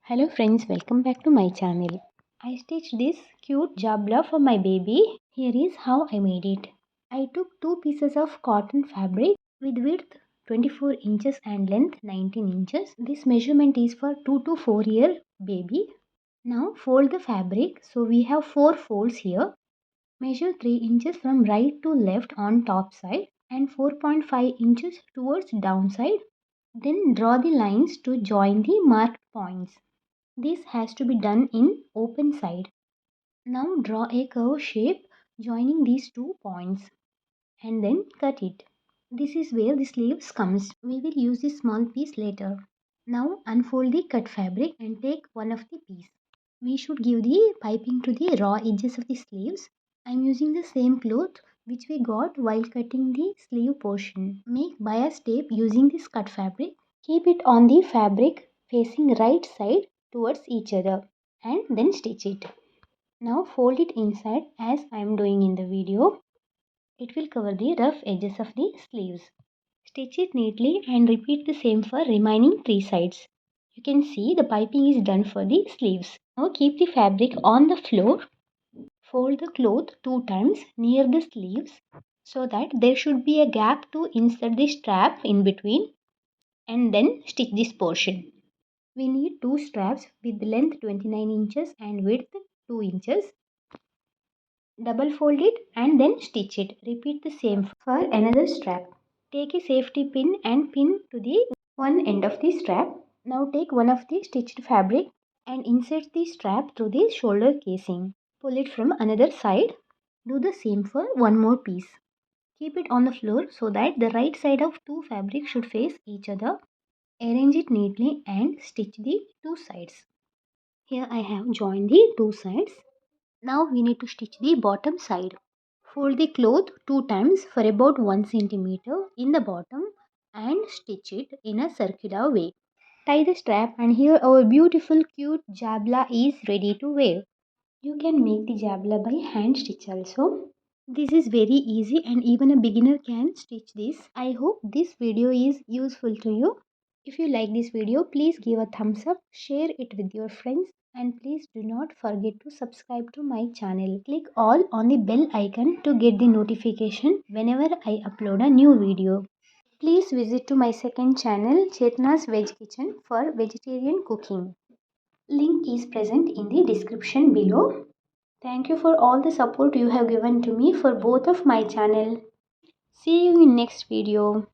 Hello friends, welcome back to my channel. I stitched this cute Jabla for my baby. Here is how I made it. I took two pieces of cotton fabric with width 24 inches and length 19 inches. This measurement is for 2 to 4 year baby. Now fold the fabric. So we have 4 folds here. Measure 3 inches from right to left on top side and 4.5 inches towards downside. Then draw the lines to join the marked points. This has to be done in open side. Now draw a curve shape joining these 2 points and then cut it. This is where the sleeves comes. We will use this small piece later. Now unfold the cut fabric and take one of the piece. We should give the piping to the raw edges of the sleeves. I am using the same cloth which we got while cutting the sleeve portion. Make bias tape using this cut fabric. Keep it on the fabric facing right side towards each other and then stitch it. Now fold it inside as I am doing in the video. It will cover the rough edges of the sleeves. Stitch it neatly and repeat the same for remaining 3 sides. You can see the piping is done for the sleeves. Now keep the fabric on the floor. Fold the cloth 2 times near the sleeves so that there should be a gap to insert the strap in between and then stitch this portion. We need 2 straps with length 29 inches and width 2 inches. Double fold it and then stitch it. Repeat the same for another strap. Take a safety pin and pin to the one end of the strap. Now take one of the stitched fabric and insert the strap through the shoulder casing. Pull it from another side. Do the same for one more piece. Keep it on the floor so that the right side of 2 fabrics should face each other. Arrange it neatly and stitch the 2 sides. Here I have joined the 2 sides. Now we need to stitch the bottom side. Fold the cloth 2 times for about 1 centimeter in the bottom and stitch it in a circular way. Tie the strap and here our beautiful cute Jabla is ready to wear. You can make the Jabla by hand stitch also. This is very easy and even a beginner can stitch this. I hope this video is useful to you. If you like this video, please give a thumbs up, share it with your friends and please do not forget to subscribe to my channel. Click all on the bell icon to get the notification whenever I upload a new video. Please visit to my second channel, Chethana's Veg Kitchen, for vegetarian cooking. Link is present in the description below. Thank you for all the support you have given to me for both of my channel. See you in next video.